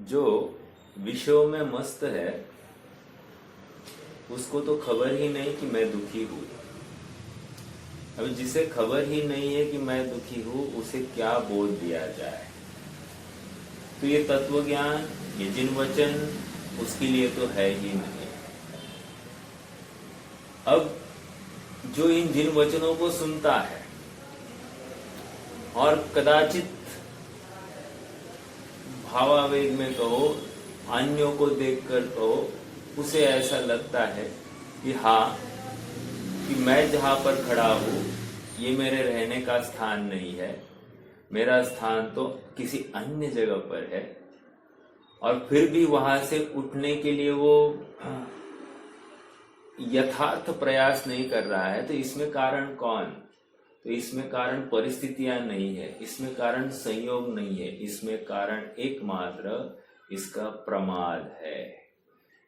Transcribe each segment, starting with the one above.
जो विषयों में मस्त है उसको तो खबर ही नहीं कि मैं दुखी हूँ। अभी जिसे खबर ही नहीं है कि मैं दुखी हूँ उसे क्या बोध दिया जाए। तो ये तत्व ज्ञान, ये जिन वचन उसके लिए तो है ही नहीं। अब जो इन जिन वचनों को सुनता है और कदाचित भावावेग में कहो, अन्यों को देखकर कहो, उसे ऐसा लगता है कि हाँ, कि मैं जहां पर खड़ा हूं ये मेरे रहने का स्थान नहीं है, मेरा स्थान तो किसी अन्य जगह पर है। और फिर भी वहां से उठने के लिए वो यथार्थ प्रयास नहीं कर रहा है। तो इसमें कारण कौन? तो इसमें कारण परिस्थितियां नहीं है, इसमें कारण संयोग नहीं है, इसमें कारण एकमात्र इसका प्रमाद है,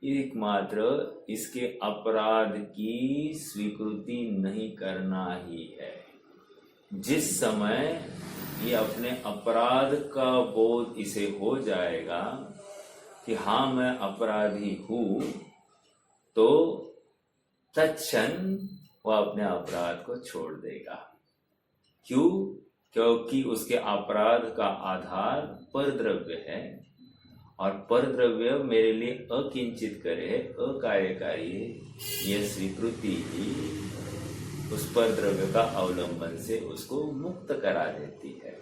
एकमात्र इसके अपराध की स्वीकृति नहीं करना ही है। जिस समय ये अपने अपराध का बोध इसे हो जाएगा कि हाँ मैं अपराधी हूं, तो तत्क्षण वह अपने अपराध को छोड़ देगा। क्यों? क्योंकि उसके अपराध का आधार परद्रव्य है और परद्रव्य मेरे लिए अकिंचित करे, अकार्यकारी है। यह स्वीकृति ही उस परद्रव्य का अवलंबन से उसको मुक्त करा देती है।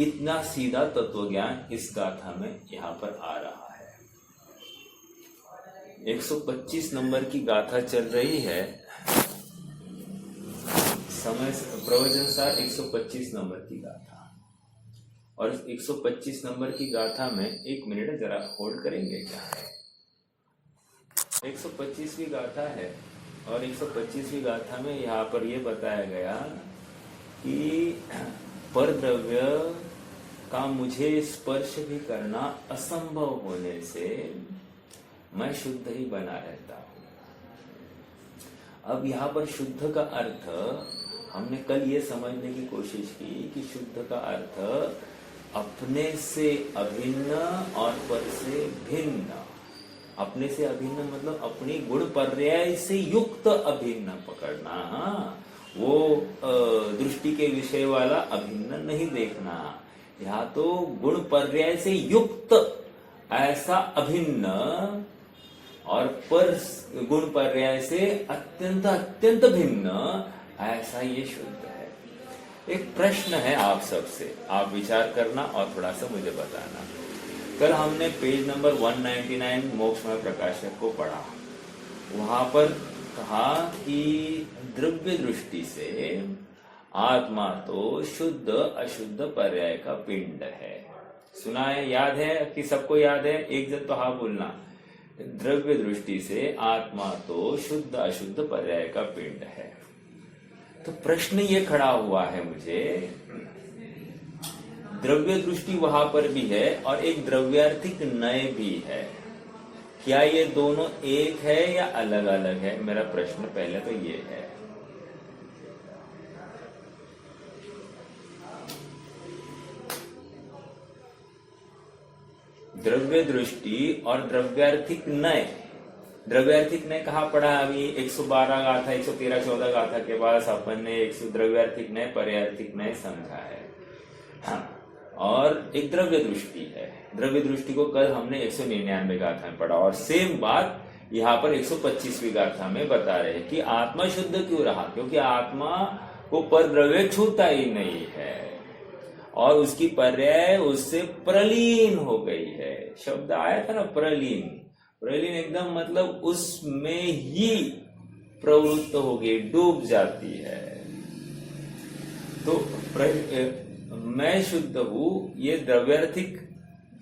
इतना सीधा तत्वज्ञान इस गाथा में यहाँ पर आ रहा है। 125 नंबर की गाथा चल रही है। समय प्रवचन सार 125 नंबर की गाथा, और 125 नंबर की गाथा में 1 मिनट जरा होल्ड करेंगे क्या? 125वीं गाथा है और 125वीं गाथा में यहाँ पर यह बताया गया कि परद्रव्य का मुझे स्पर्श भी करना असंभव होने से मैं शुद्ध ही बना रहता हूं। अब यहाँ पर शुद्ध का अर्थ हमने कल ये समझने की कोशिश की कि शुद्ध का अर्थ अपने से अभिन्न और पर से भिन्न। अपने से अभिन्न मतलब अपनी गुण पर्याय से युक्त अभिन्न पकड़ना। वो दृष्टि के विषय वाला अभिन्न नहीं देखना। यहाँ तो गुण पर्याय से युक्त ऐसा अभिन्न और पर गुण पर्याय से अत्यंत अत्यंत भिन्न ऐसा ये शुद्ध है। एक प्रश्न है आप सबसे, आप विचार करना और थोड़ा सा मुझे बताना। कल हमने पेज नंबर 199 मोक्षमय प्रकाशक को पढ़ा। वहां पर कहा कि द्रव्य दृष्टि से आत्मा तो शुद्ध अशुद्ध पर्याय का पिंड है। सुना है? याद है कि सबको याद है? एक जन तो हाँ बोलना। द्रव्य दृष्टि से आत्मा तो शुद्ध अशुद्ध पर्याय का पिंड है। तो प्रश्न ये खड़ा हुआ है मुझे, द्रव्य दृष्टि वहां पर भी है और एक द्रव्यार्थिक नय भी है, क्या ये दोनों एक है या अलग अलग है? मेरा प्रश्न पहले तो ये है। द्रव्य दृष्टि और द्रव्यार्थिक नय। द्रव्यार्थिक नय कहाँ पढ़ा? अभी 112 गाथा 113-14 गाथा के बाद अपन ने द्रव्यार्थिक नय पर्यार्थिक नय समझा है। हाँ, और एक द्रव्य दृष्टि है। द्रव्य दृष्टि को कल हमने 199 गाथा में पढ़ा और सेम बात यहाँ पर 125वीं गाथा में बता रहे हैं कि आत्मा शुद्ध क्यों रहा? क्योंकि आत्मा को पर द्रव्य छूता ही नहीं है और उसकी पर्याय उससे प्रलीन हो गई है। शब्द आया था ना, प्रलीन। प्रलीन एकदम मतलब उसमें ही प्रवृत्त हो गई, डूब जाती है। तो मैं शुद्ध हूं, ये द्रव्यार्थिक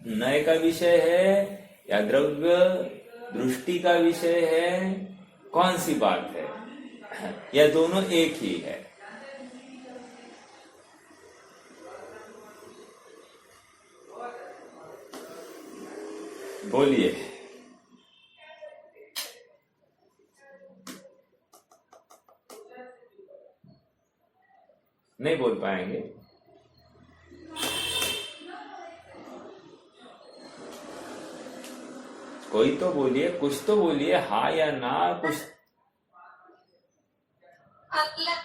नय का विषय है या द्रव्य दृष्टि का विषय है? कौन सी बात है? या दोनों एक ही है? बोलिए। नहीं बोल पाएंगे? कोई तो बोलिए, कुछ तो बोलिए, हाँ या ना, कुछ। अलग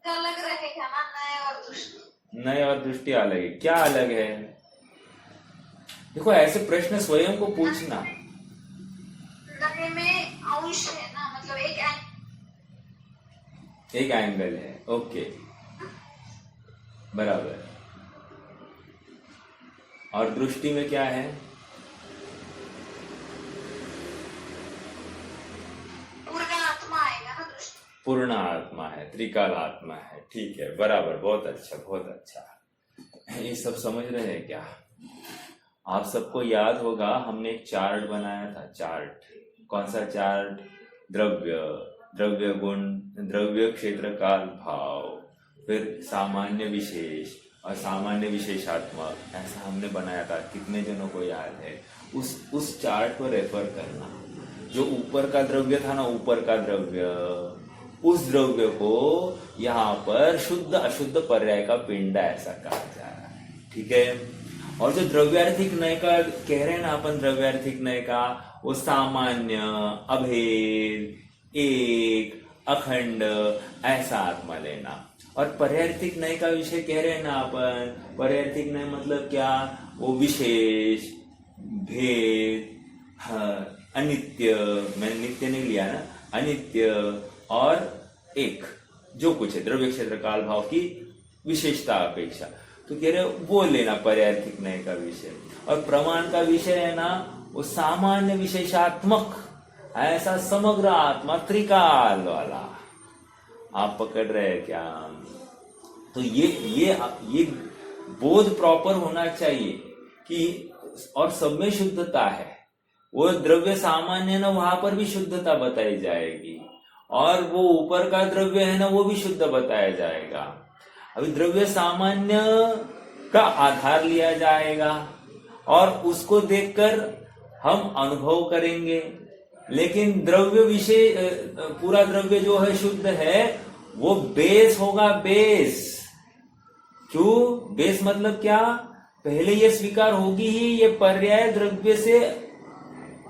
अलग रहेगा ना, नए और दृष्टि। नए और दृष्टि अलग है, क्या अलग है? देखो ऐसे प्रश्न स्वयं को पूछना। नए में अंश है ना, मतलब एक एंगल है, ओके, बराबर। और दृष्टि में क्या है? पूर्ण आत्मा आएगा ना दृष्टि। पूर्ण आत्मा है, त्रिकाल आत्मा है, ठीक है, बराबर, बहुत अच्छा, बहुत अच्छा। ये सब समझ रहे हैं क्या? आप सबको याद होगा हमने एक चार्ट बनाया था, चार्ट। कौन सा चार्ट? द्रव्य, द्रव्य गुण, द्रव्य क्षेत्र काल भाव, फिर सामान्य विशेष और सामान्य विशेषात्मक, ऐसा हमने बनाया था। कितने जनों को याद है? उस चार्ट को रेफर करना। जो ऊपर का द्रव्य था ना, ऊपर का द्रव्य, उस द्रव्य को यहाँ पर शुद्ध अशुद्ध पर्याय का पिंड ऐसा कहा जा रहा है, ठीक है। और जो द्रव्यार्थिक नय का कह रहे हैं ना अपन, द्रव्यार्थिक नय का, वो सामान्य, अभेद, एक, अखंड, ऐसा आत्मा लेना। और पर्यार्थिक नय का विषय कह रहे हैं ना अपन, पर्यार्थिक नय मतलब क्या? वो विशेष, भेद, हाँ, अनित्य, मैंने नित्य नहीं लिया ना, अनित्य और एक, जो कुछ है द्रव्य क्षेत्र काल भाव की विशेषता अपेक्षा, तो कह रहे वो लेना पर्यार्थिक नय का विषय। और प्रमाण का विषय है ना वो सामान्य विशेषात्मक, ऐसा समग्र आत्मा त्रिकाल वाला। आप पकड़ रहे हैं क्या? तो ये बोध प्रॉपर होना चाहिए कि, और सब में शुद्धता है। वो द्रव्य सामान्य है ना, वहां पर भी शुद्धता बताई जाएगी, और वो ऊपर का द्रव्य है ना, वो भी शुद्ध बताया जाएगा। अभी द्रव्य सामान्य का आधार लिया जाएगा और उसको देखकर हम अनुभव करेंगे, लेकिन द्रव्य विषय, पूरा द्रव्य जो है शुद्ध है, वो बेस होगा, बेस। क्यों बेस? मतलब क्या? पहले ये स्वीकार होगी ही, ये पर्याय द्रव्य से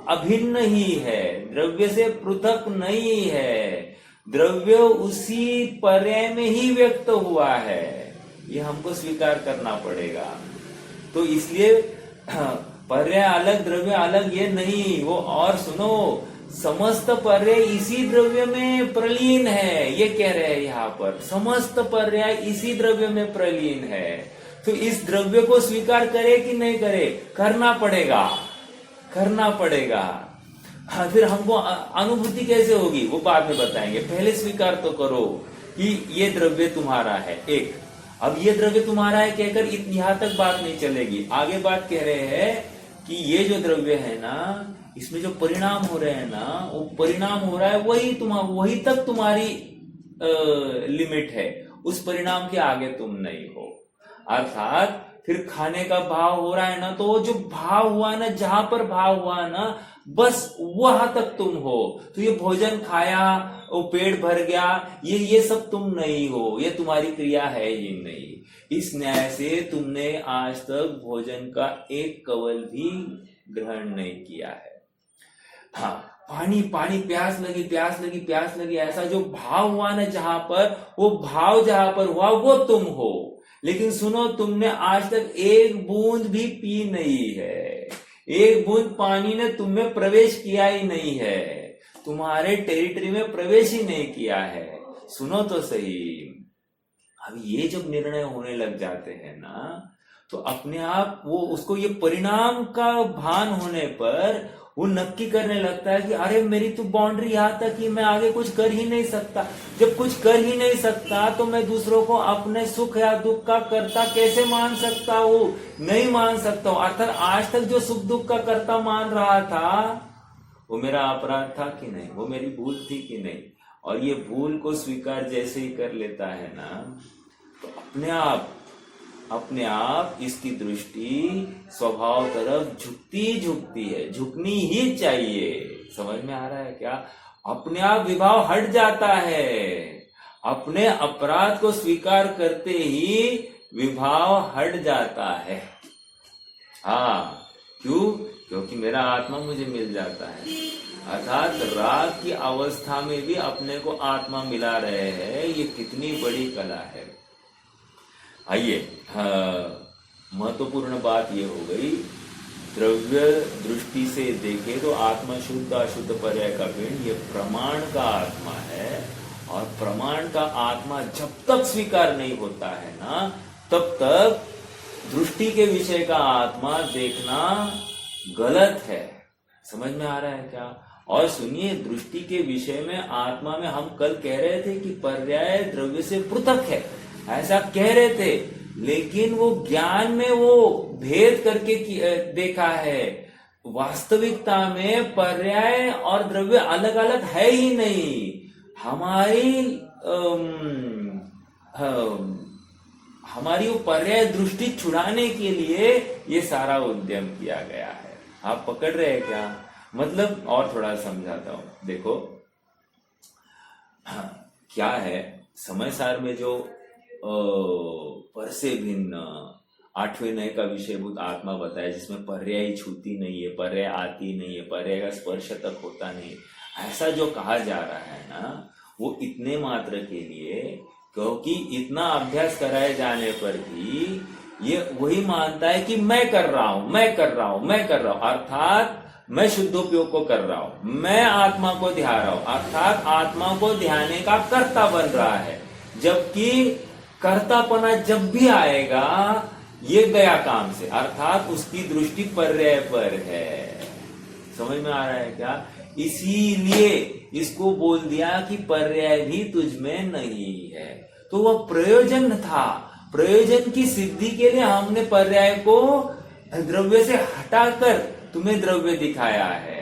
अभिन्न ही है, द्रव्य से पृथक नहीं है, द्रव्य उसी पर्याय में ही व्यक्त हुआ है, ये हमको स्वीकार करना पड़ेगा। तो इसलिए पर्याय अलग, द्रव्य अलग, ये नहीं। वो और सुनो, समस्त पर्याय इसी द्रव्य में प्रलीन है, ये कह रहे हैं यहाँ पर, समस्त पर्याय इसी द्रव्य में प्रलीन है। तो इस द्रव्य को स्वीकार करे कि नहीं करे? करना पड़ेगा, करना पड़ेगा। हाँ, फिर हमको अनुभूति कैसे होगी वो बाद में बताएंगे, पहले स्वीकार तो करो कि ये द्रव्य तुम्हारा है। एक, अब ये द्रव्य तुम्हारा है कहकर यहाँ तक बात नहीं चलेगी, आगे बात कह रहे हैं कि ये जो द्रव्य है ना, इसमें जो परिणाम हो रहे हैं ना, वो परिणाम हो रहा है वही तक तुम्हारी लिमिट है, उस परिणाम के आगे तुम नहीं हो। अर्थात फिर खाने का भाव हो रहा है ना, तो वो जो भाव हुआ ना, जहां पर भाव हुआ ना, बस वहां तक तुम हो। तो ये भोजन खाया, वो पेट भर गया, ये सब तुम नहीं हो, ये तुम्हारी क्रिया है ही नहीं। इस न्याय से तुमने आज तक भोजन का एक कवल भी ग्रहण नहीं किया है। हाँ, पानी पानी, प्यास लगी प्यास लगी प्यास लगी, ऐसा जो भाव हुआ ना जहां पर, वो भाव जहां पर हुआ वो तुम हो। लेकिन सुनो, तुमने आज तक एक बूंद भी पी नहीं है, एक बूंद पानी ने तुम में प्रवेश किया ही नहीं है, तुम्हारे टेरिटरी में प्रवेश ही नहीं किया है। सुनो तो सही, अब ये जब निर्णय होने लग जाते हैं ना, तो अपने आप वो उसको ये परिणाम का भान होने पर वो नक्की करने लगता है कि अरे मेरी तो बाउंड्री यहाँ तक ही, मैं आगे कुछ कर ही नहीं सकता। जब कुछ कर ही नहीं सकता तो मैं दूसरों को अपने सुख या दुख का कर्ता कैसे मान सकता हूँ? नहीं मान सकता हूँ। अर्थात आज तक जो सुख दुख का कर्ता मान रहा था वो मेरा अपराध था कि नहीं, वो मेरी भूल थी कि नहीं। और ये भूल को स्वीकार जैसे ही कर लेता है ना, तो अपने आप इसकी दृष्टि स्वभाव तरफ झुकती है, झुकनी ही चाहिए। समझ में आ रहा है क्या? अपने आप विभाव हट जाता है, अपने अपराध को स्वीकार करते ही विभाव हट जाता है। हाँ, क्यों? क्योंकि मेरा आत्मा मुझे मिल जाता है। अर्थात राग की अवस्था में भी अपने को आत्मा मिला रहे हैं, ये कितनी बड़ी कला है। आइए, महत्वपूर्ण बात ये हो गई, द्रव्य दृष्टि से देखे तो आत्मा शुद्ध अशुद्ध पर्याय का भिन्न, ये प्रमाण का आत्मा है। और प्रमाण का आत्मा जब तक स्वीकार नहीं होता है ना, तब तक दृष्टि के विषय का आत्मा देखना गलत है। समझ में आ रहा है क्या? और सुनिए, दृष्टि के विषय में आत्मा में हम कल कह रहे थे कि पर्याय द्रव्य से पृथक है, ऐसा कह रहे थे, लेकिन वो ज्ञान में वो भेद करके देखा है। वास्तविकता में पर्याय और द्रव्य अलग अलग है ही नहीं। हमारी वो पर्याय दृष्टि छुड़ाने के लिए ये सारा उद्यम किया गया है। आप पकड़ रहे हैं क्या? मतलब और थोड़ा समझाता हूं। देखो, क्या है, समय सार में जो पर से भिन्न 8वें नए का विषयभूत आत्मा बताया, जिसमें पर्याय छूती नहीं है, पर्याय आती नहीं है, पर्याय का स्पर्श तक होता नहीं, ऐसा जो कहा जा रहा है ना, वो इतने मात्र के लिए, क्योंकि इतना अभ्यास कराए जाने पर भी ये वही मानता है कि मैं कर रहा हूं, अर्थात मैं शुद्धोपयोग को कर रहा हूं, मैं आत्मा को ध्यान रहा हूं, अर्थात आत्मा को ध्याने का कर्ता बन रहा है। जबकि कर्तापना जब भी आएगा, ये गया काम से, अर्थात उसकी दृष्टि पर्याय पर है। समझ में आ रहा है क्या? इसीलिए इसको बोल दिया कि पर्याय भी तुझ में नहीं है। तो वह प्रयोजन था, प्रयोजन की सिद्धि के लिए हमने पर्याय को द्रव्य से हटाकर तुम्हें द्रव्य दिखाया है।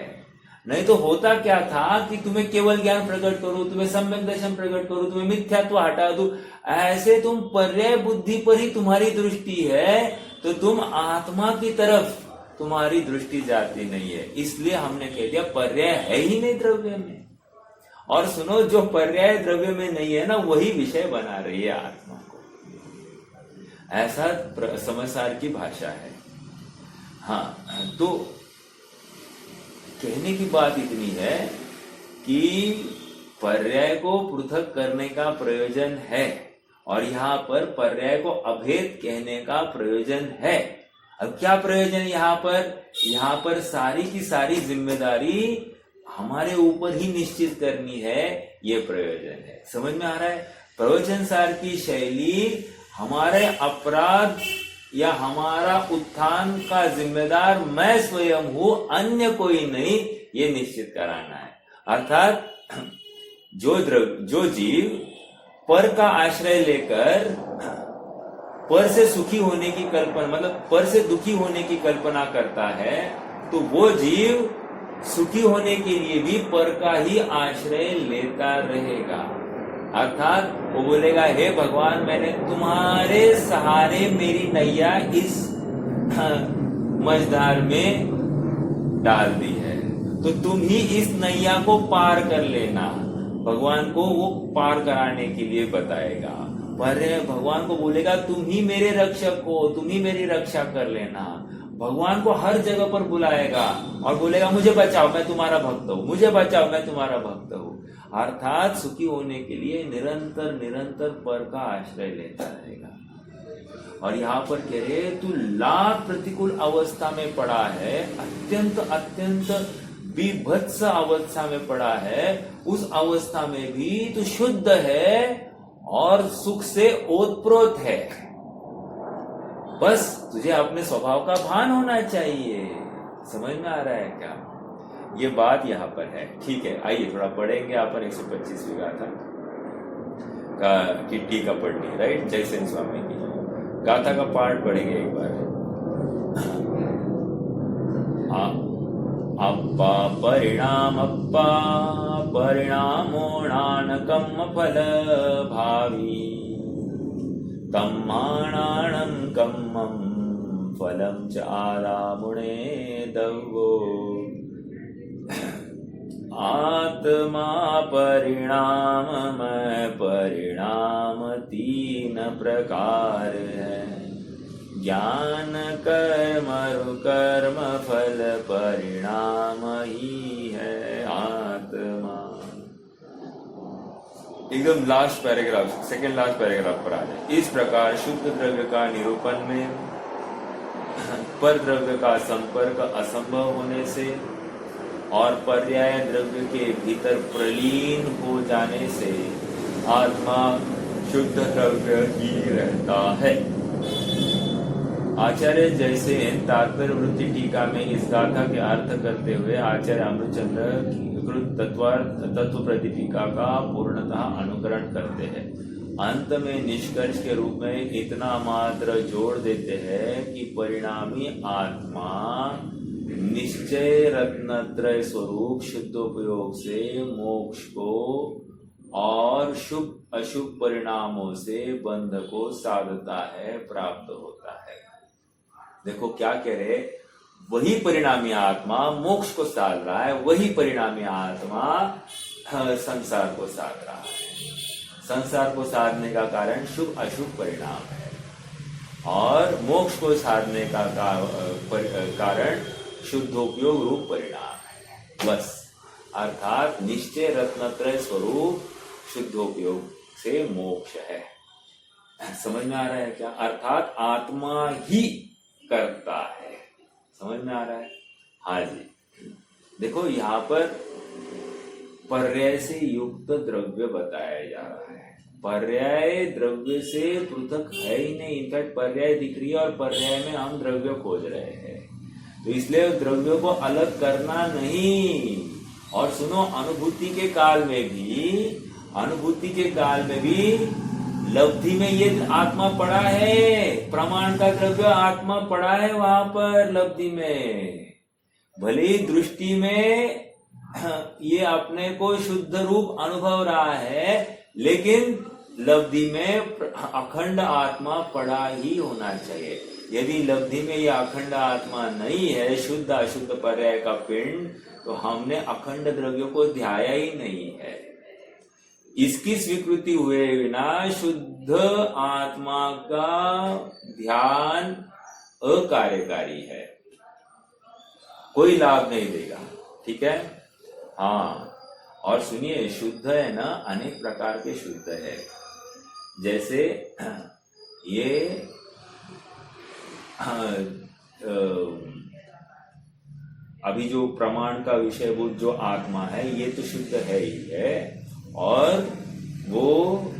नहीं तो होता क्या था कि तुम्हें केवल ज्ञान प्रकट करूं, तुम्हें सम्यक दर्शन प्रकट करूं, तुम्हें मिथ्यात्व हटा दूं, ऐसे तुम पर्याय बुद्धि पर ही तुम्हारी दृष्टि है, तो तुम आत्मा की तरफ तुम्हारी दृष्टि जाती नहीं है। इसलिए हमने कह दिया पर्याय है ही नहीं द्रव्य में। और सुनो, जो पर्याय द्रव्य में नहीं है ना, वही विषय बना रही है आत्मा को। ऐसा समझसार की भाषा है। हाँ, तो कहने की बात इतनी है कि पर्याय को पृथक करने का प्रयोजन है, और यहाँ पर पर्याय को अभेद कहने का प्रयोजन है। अब क्या प्रयोजन यहाँ पर सारी की सारी जिम्मेदारी हमारे ऊपर ही निश्चित करनी है, ये प्रयोजन है। समझ में आ रहा है? प्रवचन सार की शैली हमारे अपराध या हमारा उत्थान का जिम्मेदार मैं स्वयं हूं, अन्य कोई नहीं, ये निश्चित कराना है। अर्थात जो जीव पर का आश्रय लेकर पर से सुखी होने की कल्पना, मतलब पर से दुखी होने की कल्पना करता है, तो वो जीव सुखी होने के लिए भी पर का ही आश्रय लेता रहेगा। अर्थात वो बोलेगा, हे भगवान, मैंने तुम्हारे सहारे मेरी नैया इस मझधार में डाल दी है, तो तुम ही इस नैया को पार कर लेना। भगवान को वो पार कराने के लिए बताएगा। पर भगवान को बोलेगा, तुम ही मेरे रक्षक हो, तुम ही मेरी रक्षा कर लेना। भगवान को हर जगह पर बुलाएगा और बोलेगा, मुझे बचाओ, मैं तुम्हारा भक्त हूं, मुझे बचाओ, मैं तुम्हारा भक्त हूं। अर्थात सुखी होने के लिए निरंतर निरंतर पर का आश्रय लेता रहेगा। और यहाँ पर कह रहे, तू लाख प्रतिकूल अवस्था में पड़ा है, अत्यंत अत्यंत बीभत्स अवस्था में पड़ा है, उस अवस्था में भी तू शुद्ध है और सुख से ओतप्रोत है। बस तुझे अपने स्वभाव का भान होना चाहिए। समझ में आ रहा है क्या? ये बात यहाँ पर है। ठीक है, आइए थोड़ा पढ़ेंगे अपन 125वीं गाथा का किट्टी का पढ़नी, राइट, जयसेन स्वामी की गाथा का पाठ पढ़ेंगे एक बार। अप्पा परिणामप्पा परिणामो नानकम् फल भावी तम्माणानं कम्मं फलं च आरामुणे दवो आत्मा परिणाम 3 प्रकार है। ज्ञान कर्म कर्म फल परिणाम ही है आत्मा। एकदम last paragraph, second last paragraph पर आ जाए। इस प्रकार शुद्ध द्रव्य का निरूपण में पर द्रव्य का संपर्क असंभव होने से और पर्याय द्रव्य के भीतर प्रलीन हो जाने से आत्मा शुद्ध द्रव्य ही रहता है। आचार्य जैसे तात्पर्य वृत्ति टीका में इस गाथा के अर्थ करते हुए आचार्य अमृतचंद्र की तत्व प्रतिटीका का पूर्णतः अनुकरण करते हैं। अंत में निष्कर्ष के रूप में इतना मात्र जोड़ देते हैं कि परिणामी आत्मा निश्चय रत्नत्रय स्वरूप शुद्धोपयोग से मोक्ष को और शुभ अशुभ परिणामों से बंध को साधता है, प्राप्त होता है। देखो क्या कह रहे, वही परिणामी आत्मा मोक्ष को साध रहा है, वही परिणामी आत्मा संसार को साध रहा है। संसार को साधने का कारण शुभ अशुभ परिणाम है और मोक्ष को साधने का कारण शुद्धोपयोग रूप परिणाम है। बस, अर्थात निश्चय रत्नत्रय स्वरूप शुद्धोपयोग से मोक्ष है। समझ में आ रहा है क्या? अर्थात आत्मा ही करता है। समझ में आ रहा है? हाँ जी। देखो यहाँ पर पर्याय से युक्त द्रव्य बताया जा रहा है। पर्याय द्रव्य से पृथक है ही नहीं, इनफैक्ट पर्याय दिख रही है और पर्याय में हम द्रव्य खोज रहे हैं, तो इसलिए द्रव्य को अलग करना नहीं। और सुनो, अनुभूति के काल में भी लब्धि में ये आत्मा पड़ा है, प्रमाण का द्रव्य आत्मा पड़ा है वहां पर लब्धि में। भले ही दृष्टि में ये अपने को शुद्ध रूप अनुभव रहा है, लेकिन लब्धि में अखंड आत्मा पड़ा ही होना चाहिए। यदि लब्धि में ये अखंड आत्मा नहीं है, शुद्ध अशुद्ध पर्याय का पिंड, तो हमने अखंड द्रव्य को ध्याया ही नहीं है। इसकी स्वीकृति हुए बिना शुद्ध आत्मा का ध्यान अकार्यकारी है, कोई लाभ नहीं देगा। ठीक है? हाँ, और सुनिए, शुद्ध है ना, अनेक प्रकार के शुद्ध है। जैसे ये अभी जो प्रमाण का विषयभूत जो आत्मा है, ये तो शुद्ध है ही है, और वो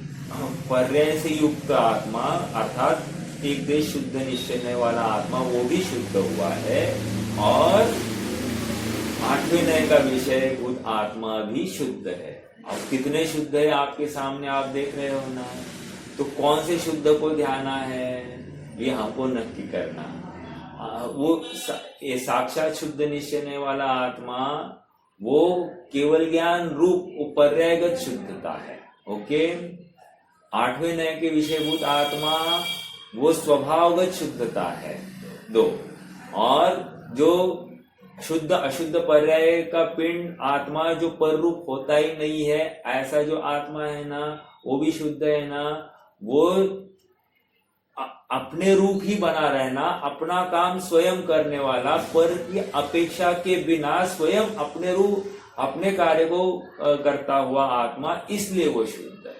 पर्याय से युक्त आत्मा अर्थात एक देश शुद्ध निश्चय वाला आत्मा, वो भी शुद्ध हुआ है, और आठवें नय का विषय भूत आत्मा भी शुद्ध है। अब कितने शुद्ध है आपके सामने आप देख रहे हो ना, तो कौन से शुद्ध को ध्याना है ये हमको नक्की करना। वो साक्षात शुद्ध निश्चय वाला आत्मा वो केवल ज्ञान रूप पर्यायगत शुद्धता है। ओके, आठवें नय के विषयभूत आत्मा वो स्वभावगत शुद्धता है। दो, और जो शुद्ध अशुद्ध पर्याय का पिंड आत्मा जो पर रूप होता ही नहीं है, ऐसा जो आत्मा है ना, वो भी शुद्ध है ना। वो अपने रूप ही बना रहना, अपना काम स्वयं करने वाला, पर की अपेक्षा के बिना स्वयं अपने रूप अपने कार्य को करता हुआ आत्मा, इसलिए वो शुद्ध है।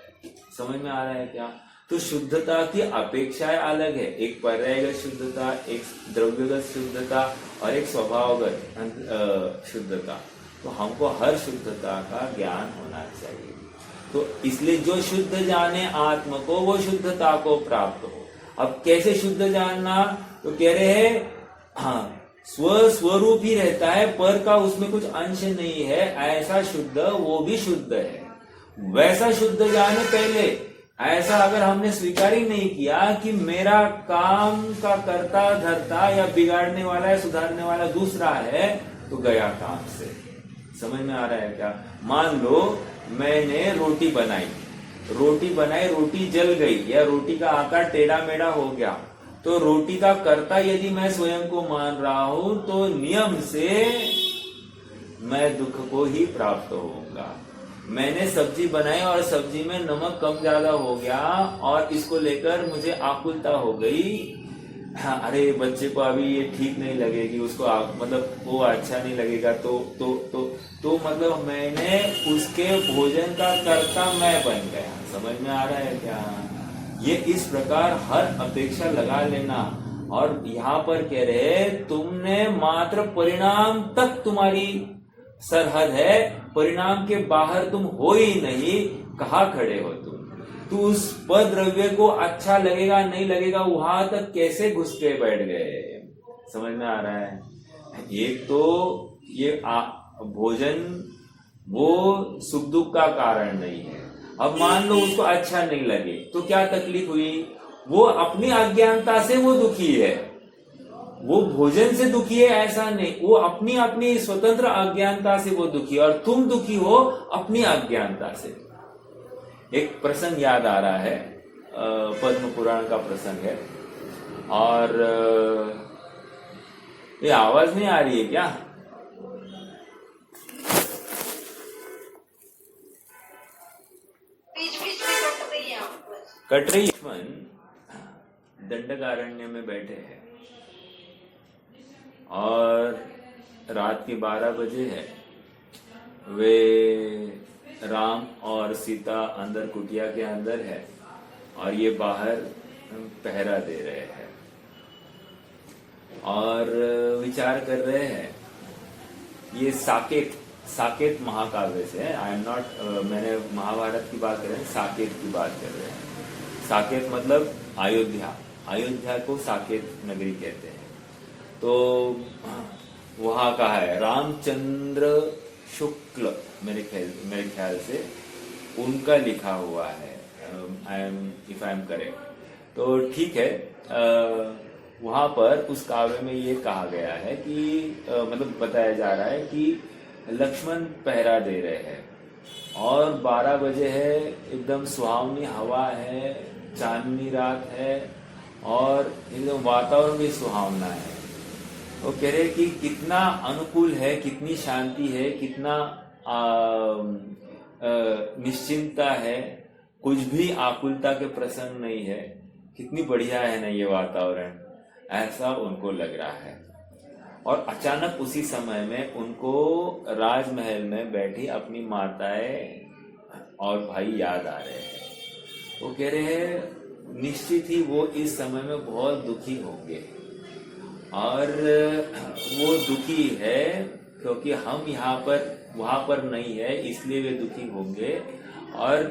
समझ में आ रहा है क्या? तो शुद्धता की अपेक्षाएं अलग है, एक पर्यायगत शुद्धता, एक द्रव्यगत शुद्धता और एक स्वभावगत शुद्धता। तो हमको हर शुद्धता का ज्ञान होना चाहिए। तो इसलिए जो शुद्ध जाने आत्मा को, वो शुद्धता को प्राप्त हो। अब कैसे शुद्ध जानना? तो कह रहे हैं हाँ, स्वरूप ही रहता है, पर का उसमें कुछ अंश नहीं है, ऐसा शुद्ध वो भी शुद्ध है। वैसा शुद्ध जाने पहले, ऐसा अगर हमने स्वीकार ही नहीं किया कि मेरा काम का कर्ता धर्ता या बिगाड़ने वाला या सुधारने वाला दूसरा है, तो गया काम से। समझ में आ रहा है क्या? मान लो मैंने रोटी बनाई, रोटी जल गई या रोटी का आकार टेढ़ा मेढ़ा हो गया, तो रोटी का कर्ता यदि मैं स्वयं को मान रहा हूं, तो नियम से मैं दुख को ही प्राप्त होऊंगा। मैंने सब्जी बनाई और सब्जी में नमक कम ज्यादा हो गया और इसको लेकर मुझे आकुलता हो गई, हाँ, अरे बच्चे को अभी ये ठीक नहीं लगेगी, उसको मतलब वो अच्छा नहीं लगेगा, तो मतलब मैंने उसके भोजन का कर्ता मैं बन गया। समझ में आ रहा है क्या? ये इस प्रकार हर अपेक्षा लगा लेना। और यहाँ पर कह रहे तुमने मात्र परिणाम तक तुम्हारी सरहद है, परिणाम के बाहर तुम हो ही नहीं, कहाँ खड़े हो तुम? तो उस पद द्रव्य को अच्छा लगेगा नहीं लगेगा वहां तक कैसे घुस के बैठ गए? समझ में आ रहा है? एक तो ये भोजन वो सुख दुख का कारण नहीं है। अब मान लो उसको अच्छा नहीं लगे तो क्या तकलीफ हुई? वो अपनी अज्ञानता से वो दुखी है, वो भोजन से दुखी है ऐसा नहीं, वो अपनी अपनी स्वतंत्र अज्ञानता से वो दुखी है, और तुम दुखी हो अपनी अज्ञानता से। एक प्रसंग याद आ रहा है, पद्म पुराण का प्रसंग है। और ये आवाज नहीं आ रही है क्या? बीच बीच में कट रही है आवाज। कट रही? दंडकारण्य में बैठे हैं और रात के 12 बजे है। वे राम और सीता अंदर कुटिया के अंदर है और ये बाहर पहरा दे रहे हैं और विचार कर रहे हैं। ये साकेत महाकाव्य से है। आई एम नॉट, मैंने महाभारत की बात कर रहे हैं, साकेत की बात कर रहे हैं। साकेत मतलब अयोध्या को साकेत नगरी कहते हैं। तो वहां का है रामचंद्र शुक्ल, मेरे ख्याल से उनका लिखा हुआ है, इफ आई एम करेक्ट। तो ठीक है, वहां पर उस काव्य में ये कहा गया है कि मतलब बताया जा रहा है कि लक्ष्मण पहरा दे रहे हैं और 12 बजे है, एकदम सुहावनी हवा है, चांदनी रात है और एकदम वातावरण भी सुहावना है। वो कह रहे कि कितना अनुकूल है, कितनी शांति है, कितना निश्चिंतता है, कुछ भी आकुलता के प्रसंग नहीं है, कितनी बढ़िया है ना ये वातावरण, ऐसा उनको लग रहा है। और अचानक उसी समय में उनको राजमहल में बैठी अपनी माताएं और भाई याद आ रहे हैं। वो कह रहे हैं निश्चित ही वो इस समय में बहुत दुखी होंगे और वो दुखी है क्योंकि हम यहाँ पर वहां पर नहीं है, इसलिए वे दुखी होंगे। और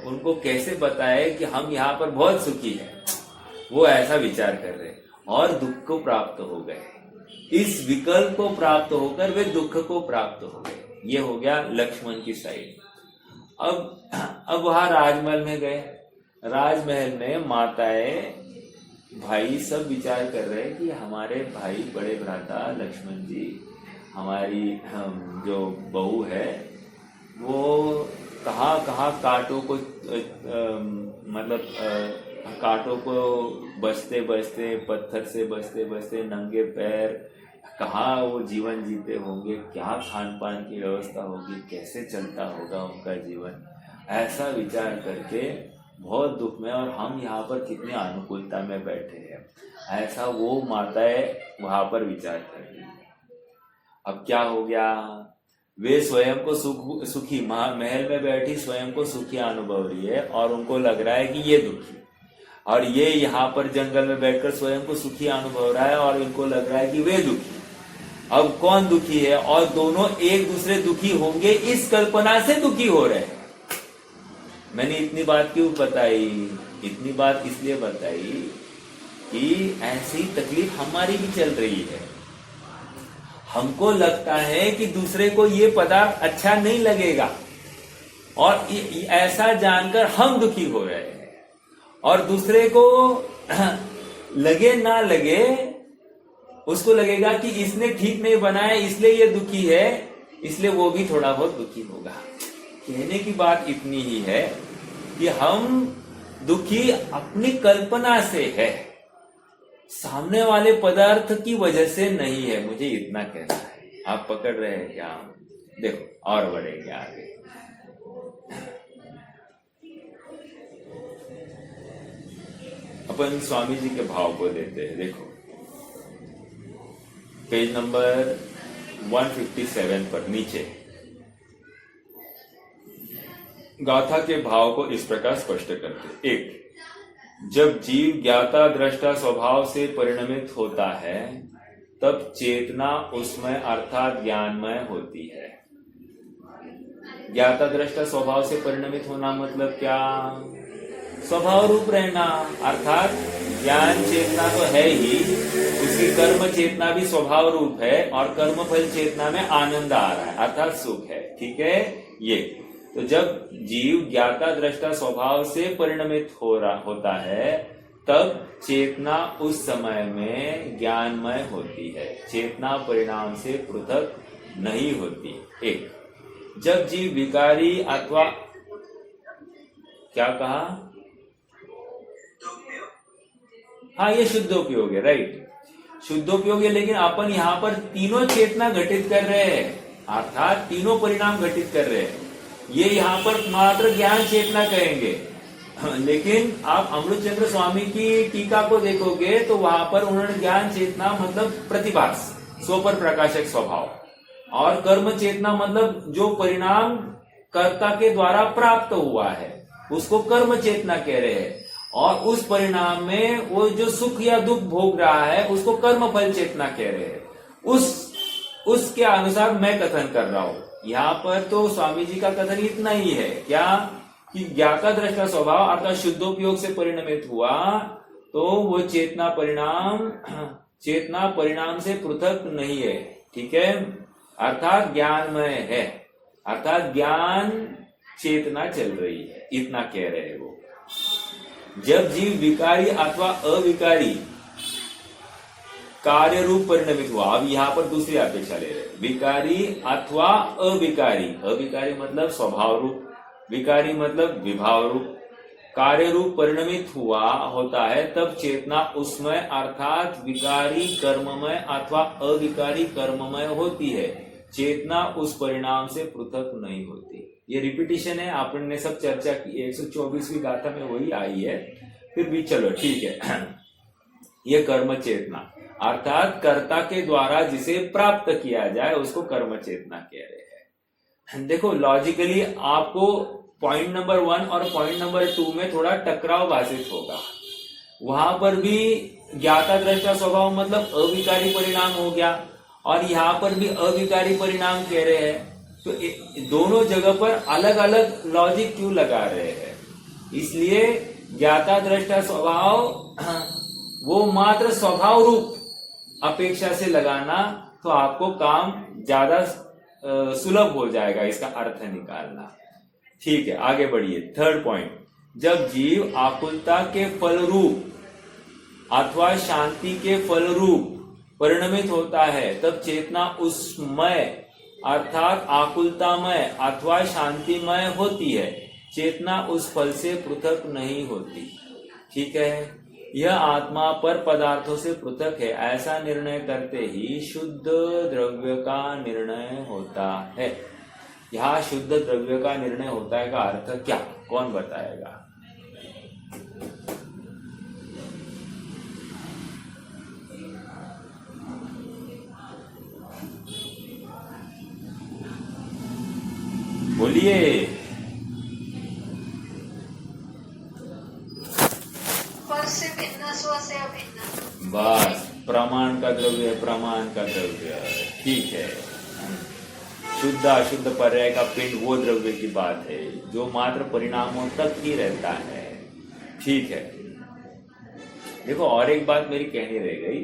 उनको कैसे बताए कि हम यहाँ पर बहुत सुखी हैं, वो ऐसा विचार कर रहे और दुख को प्राप्त हो गए। इस विकल्प को प्राप्त होकर वे दुख को प्राप्त हो गए। ये हो गया लक्ष्मण की साइड। अब वहां राजमहल में गए। राजमहल में माताएं भाई सब विचार कर रहे हैं कि हमारे भाई बड़े भ्राता लक्ष्मण जी, हमारी जो बहू है वो कहाँ कांटों को मतलब कांटों को बचते बचते, पत्थर से बचते बचते नंगे पैर कहाँ वो जीवन जीते होंगे, क्या खान पान की व्यवस्था होगी, कैसे चलता होगा उनका जीवन, ऐसा विचार करके बहुत दुख में। और हम यहाँ पर कितने अनुकूलता में बैठे हैं, ऐसा वो माताएं वहां पर विचार कर रही। अब क्या हो गया? वे स्वयं को सुखी महल में बैठी स्वयं को सुखी अनुभव रही है और उनको लग रहा है कि ये दुखी, और ये यहाँ पर जंगल में बैठकर स्वयं को सुखी अनुभव रहा है और इनको लग रहा है कि वे दुखी। अब कौन दुखी है? और दोनों एक दूसरे दुखी होंगे इस कल्पना से दुखी हो रहे हैं। मैंने इतनी बात क्यों बताई? इतनी बात इसलिए बताई कि ऐसी तकलीफ हमारी भी चल रही है। हमको लगता है कि दूसरे को ये पदार्थ अच्छा नहीं लगेगा और ऐसा जानकर हम दुखी हो रहे हैं, और दूसरे को लगे ना लगे उसको लगेगा कि इसने ठीक नहीं बनाया इसलिए ये दुखी है, इसलिए वो भी थोड़ा बहुत दुखी होगा। कहने की बात इतनी ही है कि हम दुखी अपनी कल्पना से है, सामने वाले पदार्थ की वजह से नहीं है। मुझे इतना कहना है। आप पकड़ रहे हैं क्या? देखो और बढ़ेंगे आगे। अपन स्वामी जी के भाव को देते हैं। देखो पेज नंबर 157 पर नीचे गाथा के भाव को इस प्रकार स्पष्ट करते। एक, जब जीव ज्ञाता दृष्टा स्वभाव से परिणमित होता है तब चेतना उसमें अर्थात ज्ञानमय होती है। ज्ञाता दृष्टा स्वभाव से परिणमित होना मतलब क्या? स्वभाव रूप रहना, अर्थात ज्ञान चेतना तो है ही, उसकी कर्म चेतना भी स्वभाव रूप है और कर्म फल चेतना में आनंद आ रहा है अर्थात सुख है। ठीक है, ये तो जब जीव ज्ञाता दृष्टा स्वभाव से परिणमित होता है तब चेतना उस समय में ज्ञानमय होती है, चेतना परिणाम से पृथक नहीं होती। एक, जब जीव विकारी अथवा क्या कहा? हाँ, ये शुद्धोपयोग है, राइट, शुद्धोपयोग है। लेकिन अपन यहाँ पर तीनों चेतना घटित कर रहे हैं अर्थात तीनों परिणाम घटित कर रहे हैं। ये यहाँ पर मात्र ज्ञान चेतना कहेंगे, लेकिन आप अमृतचंद्र स्वामी की टीका को देखोगे तो वहां पर उन्होंने ज्ञान चेतना मतलब प्रतिभास, स्वपर प्रकाशक स्वभाव, और कर्म चेतना मतलब जो परिणाम कर्ता के द्वारा प्राप्त हुआ है उसको कर्म चेतना कह रहे हैं, और उस परिणाम में वो जो सुख या दुख भोग रहा है उसको कर्म फल चेतना कह रहे हैं। उसके अनुसार मैं कथन कर रहा हूं। यहाँ पर तो स्वामी जी का कथन इतना ही है क्या कि ज्ञाता दृष्टा स्वभाव अर्थात शुद्धोपयोग से परिणमित हुआ तो वो चेतना परिणाम से पृथक नहीं है। ठीक है, अर्थात ज्ञानमय है, अर्थात ज्ञान चेतना चल रही है, इतना कह रहे हैं वो। जब जीव विकारी अथवा अविकारी कार्य रूप परिणमित हुआ, अब यहां पर दूसरी अपेक्षा ले रहे, विकारी अथवा अविकारी, अविकारी मतलब स्वभाव रूप, विकारी मतलब विभाव रूप, कार्य रूप परिणमित होता है तब चेतना उसमें अर्थात विकारी कर्ममय अथवा अविकारी कर्ममय होती है, चेतना उस परिणाम से पृथक नहीं होती। ये रिपीटिशन है, आपने ने सब चर्चा की, 124वीं गाथा में वही आई है, फिर भी चलो ठीक है। ये कर्म चेतना अर्थात कर्ता के द्वारा जिसे प्राप्त किया जाए उसको कर्म चेतना कह रहे हैं। देखो लॉजिकली आपको पॉइंट नंबर 1 और पॉइंट नंबर 2 में थोड़ा टकराव भाषित होगा। वहां पर भी ज्ञाता दृष्टा स्वभाव मतलब अविकारी परिणाम हो गया, और यहाँ पर भी अविकारी परिणाम कह रहे हैं, तो दोनों जगह पर अलग अलग लॉजिक क्यों लगा रहे हैं? इसलिए ज्ञाता दृष्टा स्वभाव वो मात्र स्वभाव रूप अपेक्षा से लगाना तो आपको काम ज्यादा सुलभ हो जाएगा इसका अर्थ निकालना। ठीक है, आगे बढ़िए। थर्ड पॉइंट, जब जीव आकुलता के फल रूप अथवा शांति के फल रूप परिणमित होता है तब चेतना उसमय अर्थात आकुलतामय अथवा शांतिमय होती है, चेतना उस फल से पृथक नहीं होती। ठीक है, यह आत्मा पर पदार्थों से पृथक है ऐसा निर्णय करते ही शुद्ध द्रव्य का निर्णय होता है। यहाँ शुद्ध द्रव्य का निर्णय होता है का अर्थ क्या, कौन बताएगा? बोलिए। से भिन्न, स्व से अभिन्न। बस, प्रमाण का द्रव्य, प्रमाण का द्रव्य। ठीक है, शुद्ध अशुद्ध पर्याय का पिंड वो द्रव्य की बात है जो मात्र परिणामों तक ही रहता है। ठीक है, देखो और एक बात मेरी कहनी रह गई,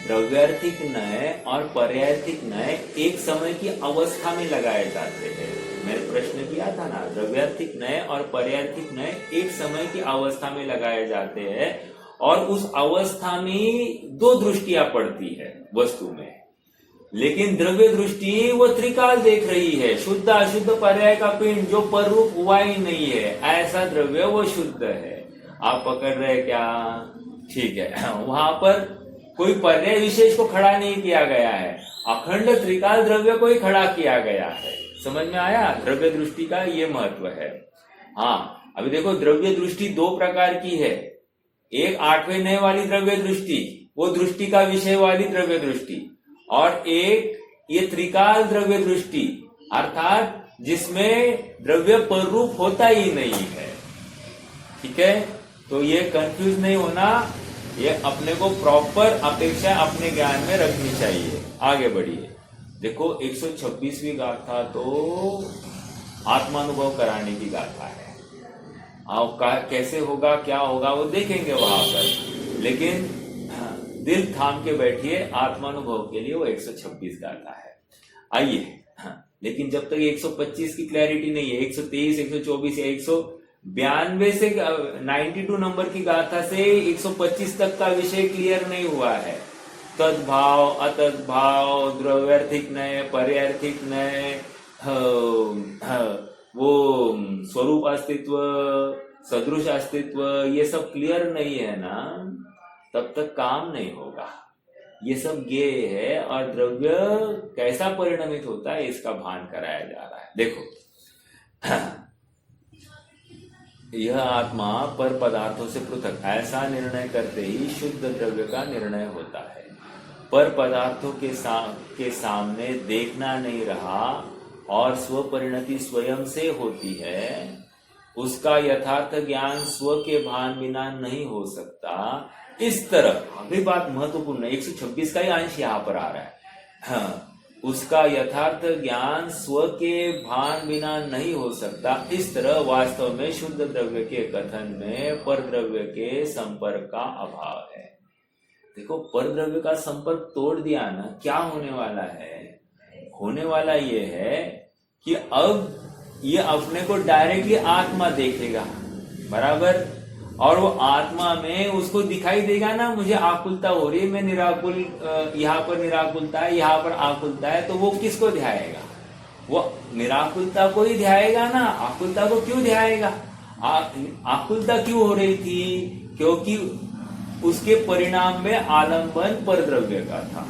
द्रव्यार्थिक नय और पर्यायर्थिक नय एक समय की अवस्था में लगाए जाते हैं। मैंने प्रश्न किया था ना, द्रव्यार्थिक नय और पर्यायर्थिक नय एक समय की अवस्था में लगाए जाते हैं, और उस अवस्था में दो दृष्टियां पड़ती है वस्तु में, लेकिन द्रव्य दृष्टि वो त्रिकाल देख रही है। शुद्ध अशुद्ध पर्याय का पिंड जो पररूप हुआ ही नहीं है, ऐसा द्रव्य वो शुद्ध है। आप पकड़ रहे क्या? ठीक है, वहां पर कोई पर्याय विशेष को खड़ा नहीं किया गया है, अखंड त्रिकाल द्रव्य को ही खड़ा किया गया है। समझ में आया? द्रव्य दृष्टि का ये महत्व है। हाँ, अभी देखो द्रव्य दृष्टि दो प्रकार की है, एक 8वें नए वाली द्रव्य दृष्टि, वो दृष्टि का विषय वाली द्रव्य दृष्टि, और एक ये त्रिकाल द्रव्य दृष्टि, अर्थात जिसमें द्रव्य पररूप होता ही नहीं है। ठीक है, तो ये कंफ्यूज नहीं होना, ये अपने को प्रॉपर अपेक्षा अपने ज्ञान में रखनी चाहिए। आगे बढ़िए, देखो 126वीं गाथा तो आत्मानुभव कराने की गाथा है। अब कैसे होगा, क्या होगा, वो देखेंगे वहां पर, लेकिन दिल थाम के बैठिए, आत्मानुभव के लिए वो 126 गाथा है। आइए, लेकिन जब तक 125 की क्लैरिटी नहीं है, 123, 124 या 192 से 92 नंबर की गाथा से 125 तक का विषय क्लियर नहीं हुआ है। तद्भाव, अतद्भाव, द्रव्यार्थिक नय, पर्यार्थिक नय, वो स्वरूप अस्तित्व, सदृश अस्तित्व, ये सब क्लियर नहीं है ना, तब तक काम नहीं होगा। ये सब ज्ञेय है और द्रव्य कैसा परिणमित होता है इसका भान कराया जा रहा है। देखो, यह आत्मा पर पदार्थों से पृथक, ऐसा निर्णय करते ही शुद्ध द्रव्य का निर्णय होता है। पर पदार्थों के सामने देखना नहीं रहा और स्वपरिणति स्वयं से होती है, उसका यथार्थ ज्ञान स्व के भान बिना नहीं हो सकता। इस तरह अभी बात महत्वपूर्ण है, 126 का ही अंश यहाँ पर आ रहा है। हाँ, उसका यथार्थ ज्ञान स्व के भान बिना नहीं हो सकता। इस तरह वास्तव में शुद्ध द्रव्य के कथन में पर द्रव्य के संपर्क का अभाव है। देखो, पर द्रव्य का संपर्क तोड़ दिया ना, क्या होने वाला है? होने वाला ये है कि अब ये अपने को डायरेक्टली आत्मा देखेगा, बराबर, और वो आत्मा में उसको दिखाई देगा ना, मुझे आकुलता हो रही है, मैं निराकुल, यहाँ पर निराकुलता है, यहाँ पर आकुलता है, तो वो किसको ध्याएगा? वो निराकुलता को ही ध्याएगा ना, आकुलता को क्यों ध्याएगा? आकुलता क्यों हो रही थी? क्योंकि उसके परिणाम में आलंबन पर द्रव्य का था।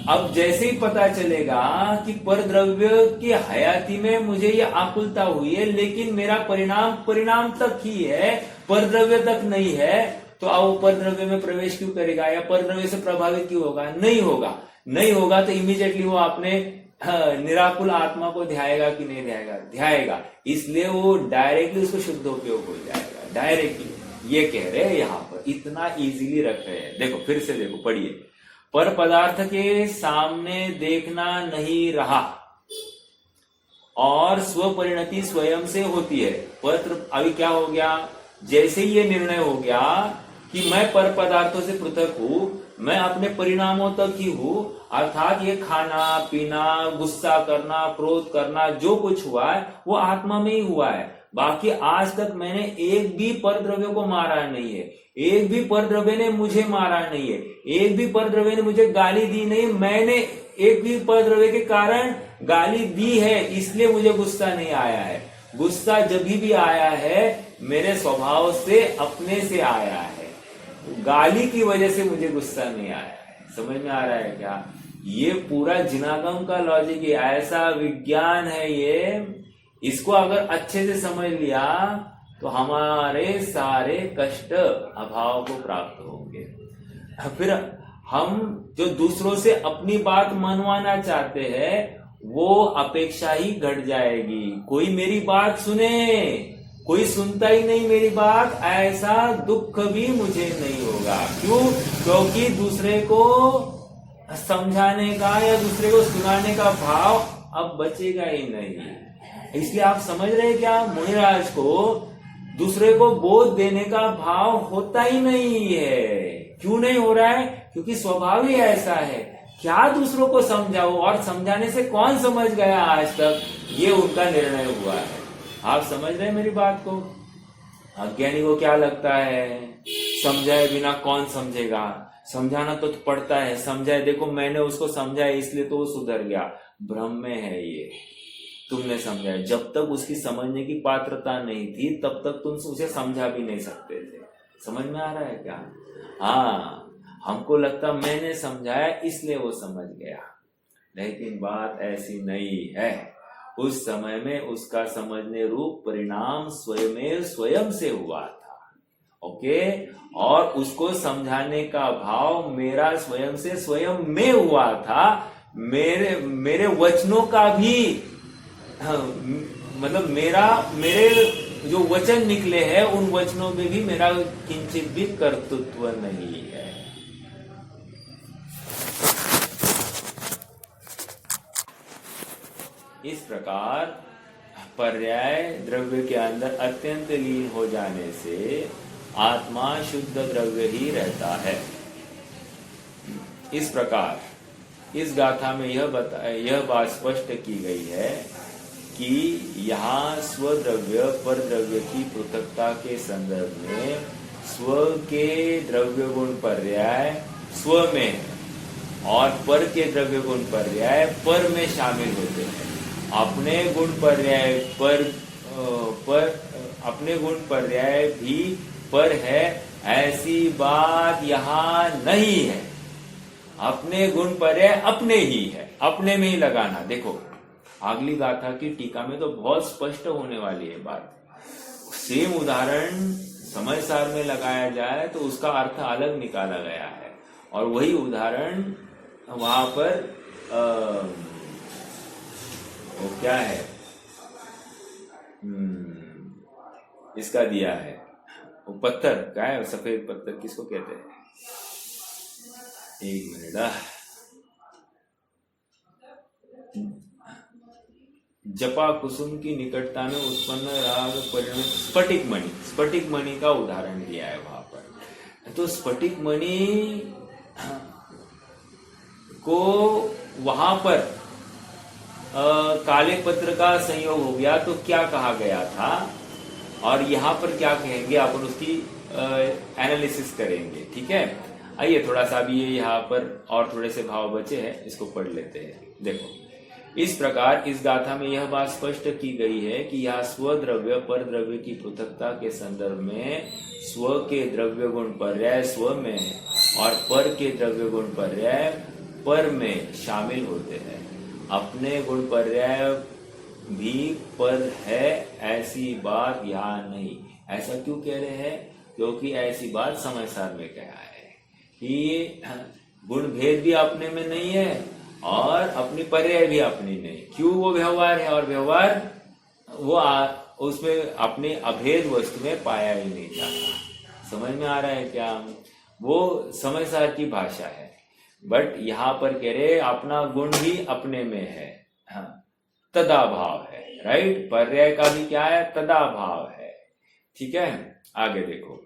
अब जैसे ही पता चलेगा कि पर द्रव्य की हयाती में मुझे ये आकुलता हुई है, लेकिन मेरा परिणाम तक ही है, पर द्रव्य तक नहीं है, तो अब वो पर द्रव्य में प्रवेश क्यों करेगा या पर द्रव्य से प्रभावित क्यों होगा? नहीं होगा तो इमीडिएटली वो अपने निराकुल आत्मा को ध्याएगा कि नहीं ध्याएगा? ध्याएगा। इसलिए वो डायरेक्टली उसको शुद्धोपयोग हो जाएगा, डायरेक्टली। ये कह रहे हैं यहाँ पर, इतना इजीली रख रहे हैं। देखो, फिर से देखो, पढ़िए। पर पदार्थ के सामने देखना नहीं रहा और स्वपरिणति स्वयं से होती है। पर अभी क्या हो गया? जैसे ही ये निर्णय हो गया कि मैं पर पदार्थों से पृथक हूं, मैं अपने परिणामों तक ही हूं, अर्थात ये खाना पीना, गुस्सा करना, क्रोध करना, जो कुछ हुआ है वो आत्मा में ही हुआ है। बाकी आज तक मैंने एक भी पर द्रव्य को मारा नहीं है, एक भी पर द्रव्य ने मुझे मारा नहीं है, एक भी पर द्रव्य ने मुझे गाली दी नहीं, मैंने एक भी पर द्रव्य के कारण गाली दी है, इसलिए मुझे गुस्सा नहीं आया है। गुस्सा जब भी आया है मेरे स्वभाव से, अपने से आया है, गाली की वजह से मुझे गुस्सा नहीं आया है। समझ में आ रहा है क्या? ये पूरा जिनागम का लॉजिक है, ऐसा विज्ञान है ये। इसको अगर अच्छे से समझ लिया तो हमारे सारे कष्ट अभाव को प्राप्त होंगे। फिर हम जो दूसरों से अपनी बात मनवाना चाहते हैं वो अपेक्षा ही घट जाएगी। कोई मेरी बात सुने, कोई सुनता ही नहीं मेरी बात, ऐसा दुख भी मुझे नहीं होगा। क्यों? क्योंकि दूसरे को समझाने का या दूसरे को सुनाने का भाव अब बचेगा ही नहीं। इसलिए आप समझ रहे क्या, मुनिराज को दूसरे को बोध देने का भाव होता ही नहीं है। क्यों नहीं हो रहा है? क्योंकि स्वभाव ही ऐसा है। क्या दूसरों को समझाओ, और समझाने से कौन समझ गया आज तक, ये उनका निर्णय हुआ है। आप समझ रहे हैं मेरी बात को? अज्ञानी को क्या लगता है, समझाए बिना कौन समझेगा? समझाना तो पड़ता है। समझाए, देखो मैंने उसको समझाया इसलिए तो वो सुधर गया। भ्रम में है ये, तुमने समझाया। जब तक उसकी समझने की पात्रता नहीं थी तब तक तुम उसे समझा भी नहीं सकते थे। समझ में आ रहा है क्या? हाँ, हमको लगता मैंने समझाया इसलिए वो समझ गया, लेकिन बात ऐसी नहीं है। उस समय में उसका समझने रूप परिणाम स्वयं से हुआ था। ओके, और उसको समझाने का भाव मेरा स्वयं से स्वयं में हुआ था। मेरे वचनों का भी मतलब मेरे जो वचन निकले हैं उन वचनों में भी मेरा किंचित भी कर्तृत्व नहीं है। इस प्रकार पर्याय द्रव्य के अंदर अत्यंत लीन हो जाने से आत्मा शुद्ध द्रव्य ही रहता है। इस प्रकार इस गाथा में यह बात स्पष्ट की गई है कि यहाँ स्वद्रव्य पर द्रव्य की पृथकता के संदर्भ में स्व के द्रव्य गुण पर्याय स्व में है और पर के द्रव्य गुण पर्याय पर में शामिल होते हैं। अपने गुण पर्याय अपने गुण पर्याय भी पर है, ऐसी बात यहाँ नहीं है। अपने गुण पर्याय अपने ही है, अपने में ही लगाना। देखो अगली गाथा की टीका में तो बहुत स्पष्ट होने वाली है बात। सेम उदाहरण समय सार में लगाया जाए तो उसका अर्थ अलग निकाला गया है, और वही उदाहरण वहां पर वो क्या है इसका दिया है, वो पत्थर क्या है, सफेद पत्थर किसको कहते हैं? एक मिनट, जपा कुसुम की निकटता में उत्पन्न राग परिणत स्फटिक मणि का उदाहरण दिया है वहां पर। तो स्फटिक मणि को वहां पर काले पत्र का संयोग हो गया तो क्या कहा गया था, और यहां पर क्या कहेंगे अपन उसकी एनालिसिस करेंगे। ठीक है, आइए थोड़ा सा भी ये यहाँ पर और थोड़े से भाव बचे हैं, इसको पढ़ लेते हैं। देखो इस प्रकार इस गाथा में यह बात स्पष्ट की गई है कि यह स्वद्रव्य पर द्रव्य की पृथकता के संदर्भ में स्व के द्रव्य गुण पर्याय स्व में और पर के द्रव्य गुण पर्याय पर में शामिल होते हैं। अपने गुण पर्याय भी पर है, ऐसी बात यहाँ नहीं। ऐसा क्यों कह रहे हैं? क्योंकि ऐसी बात समय सार में कहा है कि गुण भेद भी अपने में नहीं है और अपनी पर्याय भी अपनी नहीं। क्यों? वो व्यवहार है, और व्यवहार वो उसमें अपने अभेद वस्तु में पाया ही नहीं जाता। समझ में आ रहा है क्या? वो समय सार की भाषा है, बट यहाँ पर कह रहे अपना गुण भी अपने में है। हाँ, तदा भाव है, राइट। पर्याय का भी क्या है? तदा भाव है। ठीक है, आगे देखो।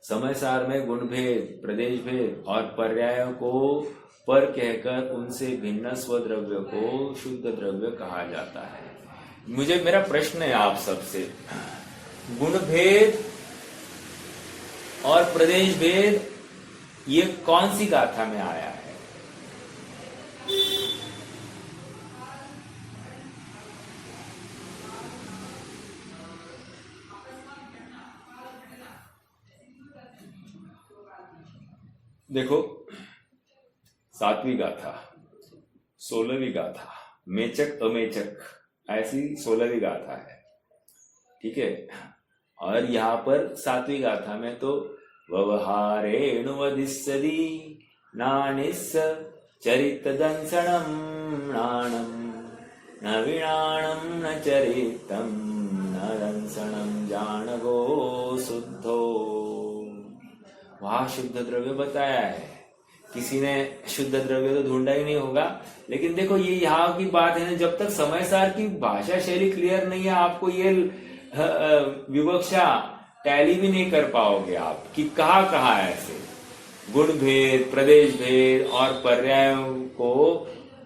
समय सार में गुण भेद, प्रदेश भेद और पर्यायों को पर कहकर उनसे भिन्न स्वद्रव्य को शुद्ध द्रव्य कहा जाता है। मेरा प्रश्न है आप सबसे, गुण भेद और प्रदेश भेद ये कौन सी गाथा में आया है? देखो 7वीं गाथा, 16वीं गाथा, मेचक अमेचक, ऐसी 16वीं गाथा है। ठीक है, और यहाँ पर 7वीं गाथा में तो व्यवहारेण वदिष्यति नानिस्स चरित दंसणम नाणम न विणाणम न चरितम न दंसणम जानगो शुद्धो। वहां शुद्ध द्रव्य बताया है। किसी ने शुद्ध द्रव्य तो ढूंढा ही नहीं होगा, लेकिन देखो ये यहाँ की बात है ना, जब तक समय सार की भाषा शैली क्लियर नहीं है आपको ये विवक्षा टैली भी नहीं कर पाओगे आप कि कहाँ ऐसे गुण भेद, प्रदेश भेद और पर्यायों को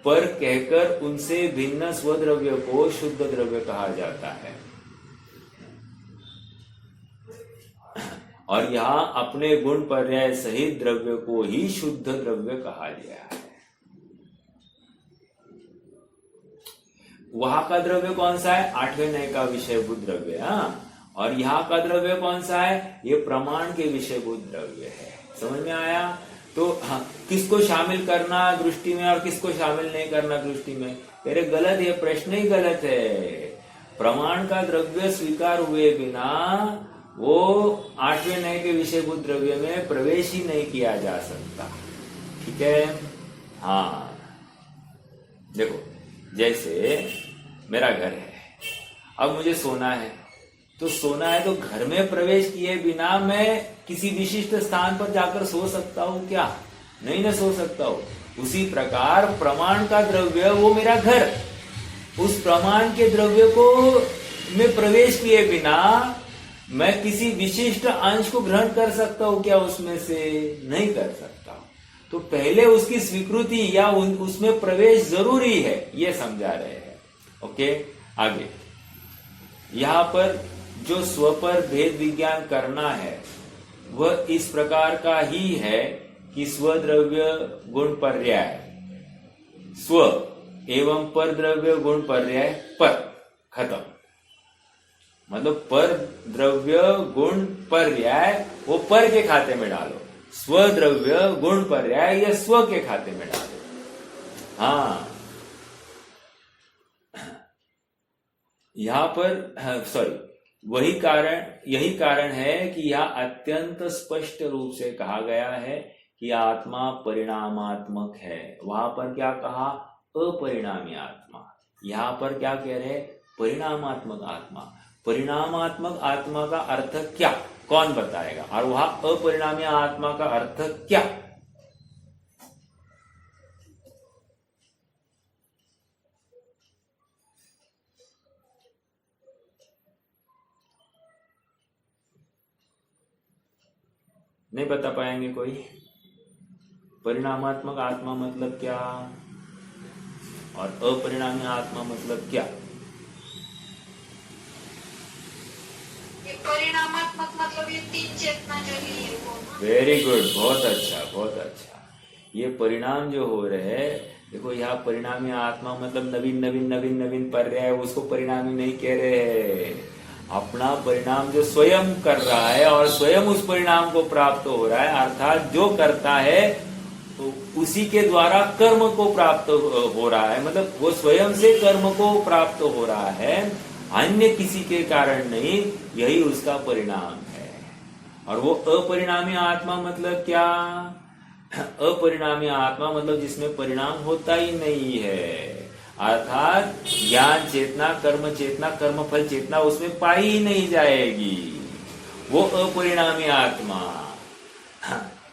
पर कहकर उनसे भिन्न स्वद्रव्य को शुद्ध द्रव्य कहा जाता है। और यहाँ अपने गुण पर्याय सहित द्रव्य को ही शुद्ध द्रव्य कहा गया है। वहां का द्रव्य कौन सा है? 8वें नय का विषयभूत द्रव्य। हाँ, और यहाँ का द्रव्य कौन सा है? ये प्रमाण के विषयभूत द्रव्य है। समझ में आया? तो हाँ, किसको शामिल करना दृष्टि में और किसको शामिल नहीं करना दृष्टि में? अरे गलत, ये प्रश्न ही गलत है। प्रमाण का द्रव्य स्वीकार हुए बिना वो 8वें नए के विषयभूत द्रव्य में प्रवेश ही नहीं किया जा सकता। ठीक है। हाँ, देखो जैसे मेरा घर है, अब मुझे सोना है, तो सोना है तो घर में प्रवेश किए बिना मैं किसी विशिष्ट स्थान पर जाकर सो सकता हूं क्या? नहीं ना सो सकता हूं। उसी प्रकार प्रमाण का द्रव्य वो मेरा घर, उस प्रमाण के द्रव्य को में प्रवेश किए बिना मैं किसी विशिष्ट अंश को ग्रहण कर सकता हूं क्या? उसमें से नहीं कर सकता। तो पहले उसकी स्वीकृति या उसमें प्रवेश जरूरी है, ये समझा रहे हैं। ओके, आगे यहां पर जो स्व पर भेद विज्ञान करना है वह इस प्रकार का ही है कि स्वद्रव्य गुण पर्याय, स्व एवं पर द्रव्य गुण पर्याय पर, खत्म। मतलब पर द्रव्य गुण पर्याय वो पर के खाते में डालो, स्वद्रव्य गुण पर्याय या स्व के खाते में डालो। हाँ, यहां पर सॉरी, यही कारण है कि यह अत्यंत स्पष्ट रूप से कहा गया है कि आत्मा परिणामात्मक है। वहां पर क्या कहा? अपरिणामी आत्मा। यहां पर क्या कह रहे? परिणामात्मक आत्मा। परिणामात्मक आत्मा का अर्थ क्या, कौन बताएगा? और वहां अपरिणामी आत्मा का अर्थ क्या? नहीं बता पाएंगे कोई? परिणामात्मक आत्मा मतलब क्या और अपरिणामी आत्मा मतलब क्या? ये परिणामात्मक मतलब ये तीन चेतना जो है ये वो। वेरी गुड, बहुत अच्छा बहुत अच्छा। ये परिणाम जो हो रहे हैं, देखो यहाँ परिणामी आत्मा मतलब नवीन नवीन नवीन नवीन पर्याय, उसको परिणामी नहीं कह रहे हैं। अपना परिणाम जो स्वयं कर रहा है और स्वयं उस परिणाम को प्राप्त हो रहा है, अर्थात जो करता है तो उसी के द्वारा कर्म को प्राप्त हो रहा है। मतलब वो स्वयं से कर्म को प्राप्त हो रहा है, अन्य किसी के कारण नहीं, यही उसका परिणाम है। और वो अपरिणामी आत्मा मतलब क्या? अपरिणामी आत्मा मतलब जिसमें परिणाम होता ही नहीं है, अर्थात ज्ञान चेतना, कर्म फल चेतना उसमें पाई ही नहीं जाएगी, वो अपरिणामी आत्मा।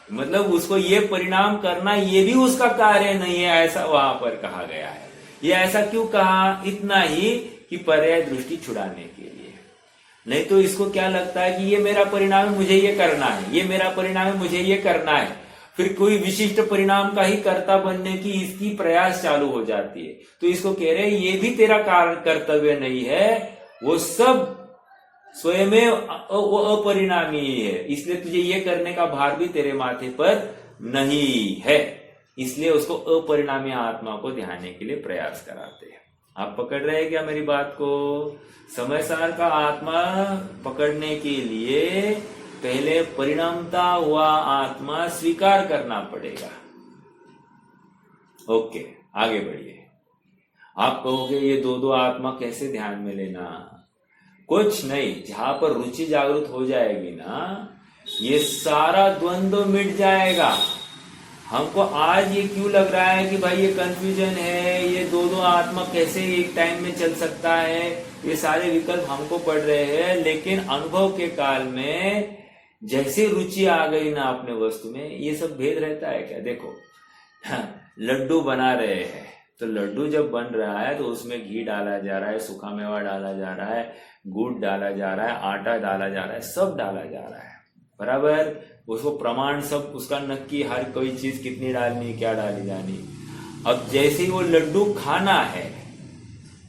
मतलब उसको ये परिणाम करना ये भी उसका कार्य नहीं है, ऐसा वहां पर कहा गया है। ये ऐसा क्यों कहा? इतना ही कि पर्याय दृष्टि छुड़ाने के लिए। नहीं तो इसको क्या लगता है कि ये मेरा परिणाम है, मुझे ये करना है, ये मेरा परिणाम है, मुझे ये करना है। फिर कोई विशिष्ट परिणाम का ही कर्ता बनने की इसकी प्रयास चालू हो जाती है। तो इसको कह रहे हैं ये भी तेरा कारण कर्तव्य नहीं है, वो सब स्वयं वो अपरिणामी ही है, इसलिए तुझे ये करने का भार भी तेरे माथे पर नहीं है। इसलिए उसको अपरिणामी आत्मा को ध्यान के लिए प्रयास कराते हैं। आप पकड़ रहे हैं क्या मेरी बात को? समय सार का आत्मा पकड़ने के लिए पहले परिणामता हुआ आत्मा स्वीकार करना पड़ेगा। ओके, आगे बढ़िए। आप कहोगे ये दो आत्मा कैसे ध्यान में लेना? कुछ नहीं, जहां पर रुचि जागृत हो जाएगी ना, ये सारा द्वंद्व मिट जाएगा। हमको आज ये क्यों लग रहा है कि भाई ये कंफ्यूजन है, ये दो आत्मा कैसे एक टाइम में चल सकता है, ये सारे विकल्प हमको पड़ रहे हैं। लेकिन अनुभव के काल में जैसे रुचि आ गई ना अपने वस्तु में, ये सब भेद रहता है क्या? देखो, लड्डू बना रहे हैं, तो लड्डू जब बन रहा है तो उसमें घी डाला जा रहा है, सूखा मेवा डाला जा रहा है, गुड़ डाला जा रहा है, आटा डाला जा रहा है, सब डाला जा रहा है, बराबर। उसको प्रमाण सब उसका नक्की, हर कोई चीज कितनी डालनी, क्या डाली जानी। अब जैसे ही वो लड्डू खाना है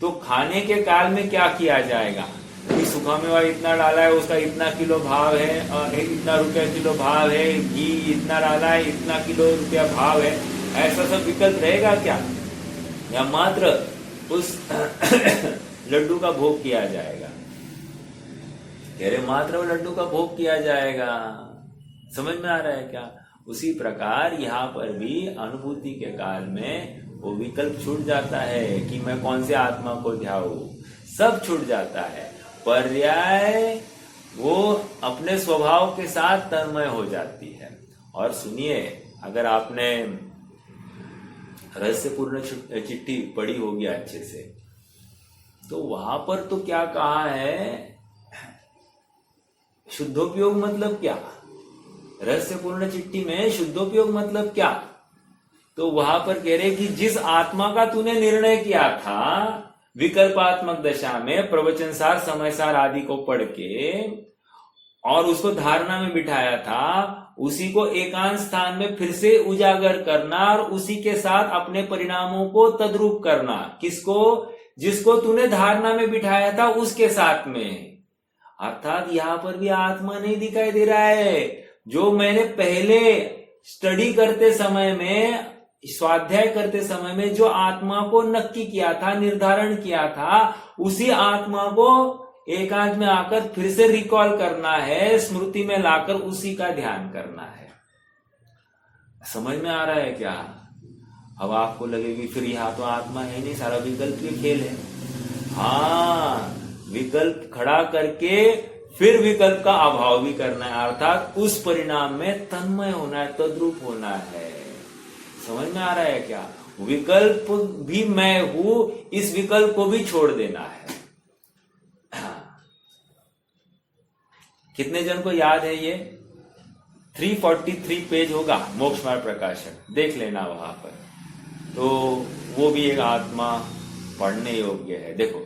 तो खाने के काल में क्या किया जाएगा कि सूखा मेवा इतना डाला है, उसका इतना किलो भाव है, इतना रुपया किलो भाव है, घी इतना डाला है, इतना किलो रुपया भाव है, ऐसा सब विकल्प रहेगा क्या? या मात्र उस लड्डू का भोग किया जाएगा? कह रहे मात्र लड्डू का भोग किया जाएगा। समझ में आ रहा है क्या? उसी प्रकार यहाँ पर भी अनुभूति के काल में वो विकल्प छूट जाता है कि मैं कौन से आत्मा को ध्याऊं। सब छूट जाता है। पर्याय वो अपने स्वभाव के साथ तन्मय हो जाती है। और सुनिए, अगर आपने रहस्यपूर्ण चिट्ठी पढ़ी होगी अच्छे से, तो वहां पर तो क्या कहा है, शुद्धोपयोग मतलब क्या, रहस्यपूर्ण चिट्ठी में शुद्धोपयोग मतलब क्या, तो वहां पर कह रहे कि जिस आत्मा का तूने निर्णय किया था विकल्पात्मक दशा में प्रवचन सार, समय सार आदि को पढ़ के और उसको धारणा में बिठाया था, उसी को एकांत स्थान में फिर से उजागर करना और उसी के साथ अपने परिणामों को तद्रूप करना। किसको? जिसको तूने धारणा में बिठाया था उसके साथ में। अर्थात यहां पर भी आत्मा नहीं दिखाई दे रहा है। जो मैंने पहले स्टडी करते समय में, स्वाध्याय करते समय में जो आत्मा को नक्की किया था, निर्धारण किया था, उसी आत्मा को एकांत में आकर फिर से रिकॉल करना है, स्मृति में लाकर उसी का ध्यान करना है। समझ में आ रहा है क्या? अब आपको लगेगी फिर यहां तो आत्मा है नहीं, सारा विकल्प के खेल है। हाँ, विकल्प खड़ा करके फिर विकल्प का अभाव भी करना है, अर्थात उस परिणाम में तन्मय होना है, तद्रूप होना है। समझ में आ रहा है क्या? विकल्प भी मैं हूं, इस विकल्प को भी छोड़ देना है। कितने जन को याद है ये? 343 पेज होगा मोक्ष मार्ग प्रकाशन, देख लेना वहां पर। तो वो भी एक आत्मा पढ़ने योग्य है। देखो,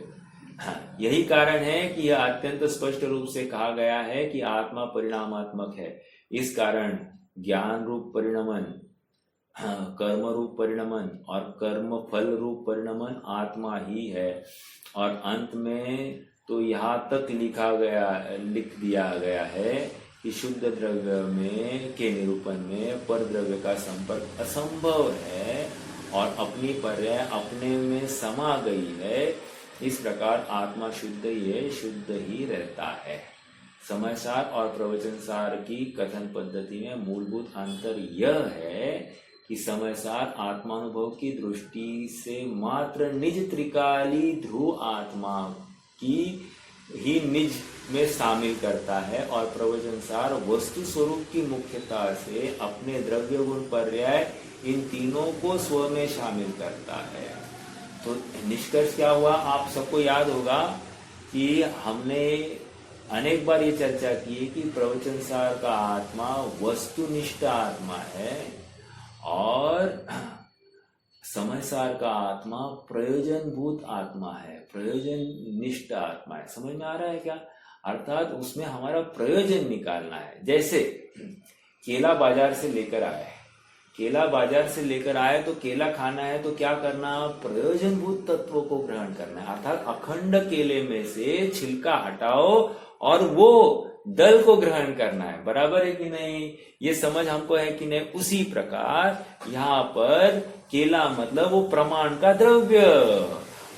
यही कारण है कि यह अत्यंत स्पष्ट रूप से कहा गया है कि आत्मा परिणामात्मक है। इस कारण ज्ञान रूप परिणमन, कर्म रूप परिणमन और कर्म फल रूप परिणमन आत्मा ही है। और अंत में तो यहाँ तक लिख दिया गया है कि शुद्ध द्रव्य में के निरूपण में पर द्रव्य का संपर्क असंभव है और अपनी पर्याय अपने में समा गई है। इस प्रकार आत्मा शुद्ध ही शुद्ध ही रहता है। समय सार और प्रवचन सार की कथन पद्धति में मूलभूत अंतर यह है कि समय सार आत्मानुभव की दृष्टि से मात्र निज त्रिकाली ध्रुव आत्मा की ही निज में शामिल करता है और प्रवचन सार वस्तु स्वरूप की मुख्यता से अपने द्रव्य गुण पर्याय इन तीनों को स्व में शामिल करता है। तो निष्कर्ष क्या हुआ? आप सबको याद होगा कि हमने अनेक बार ये चर्चा की है कि प्रवचन सार का आत्मा वस्तुनिष्ठ आत्मा है और समय सार का आत्मा प्रयोजनभूत आत्मा है, प्रयोजन निष्ठ आत्मा है। समझ में आ रहा है क्या? अर्थात उसमें हमारा प्रयोजन निकालना है। जैसे केला बाजार से लेकर आए, केला बाजार से लेकर आए तो केला खाना है तो क्या करना? प्रयोजनभूत तत्वों को ग्रहण करना है। अर्थात अखंड केले में से छिलका हटाओ और वो दल को ग्रहण करना है। बराबर है कि नहीं? ये समझ हमको है कि नहीं? उसी प्रकार यहाँ पर केला मतलब वो प्रमाण का द्रव्य,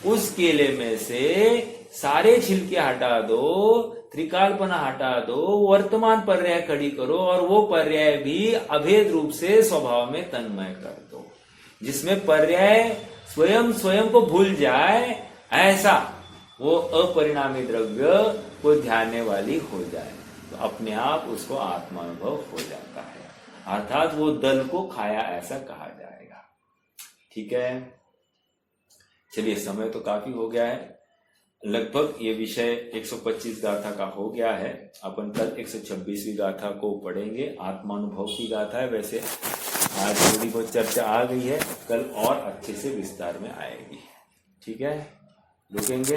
उस केले में से सारे छिलके हटा दो, त्रिकालपना हटा दो, वर्तमान पर्याय खड़ी करो और वो पर्याय भी अभेद रूप से स्वभाव में तन्मय कर दो, जिसमें पर्याय स्वयं को भूल जाए, ऐसा वो अपरिणामी द्रव्य को ध्याने वाली हो जाए, तो अपने आप उसको आत्मानुभव हो जाता है। अर्थात वो दल को खाया ऐसा कहा जाएगा। ठीक है, चलिए समय तो काफी हो गया है, लगभग ये विषय 125 गाथा का हो गया है। अपन कल 126वीं गाथा को पढ़ेंगे, आत्मानुभव की गाथा है। वैसे आज थोड़ी बहुत चर्चा आ गई है, कल और अच्छे से विस्तार में आएगी। ठीक है, रुकेंगे।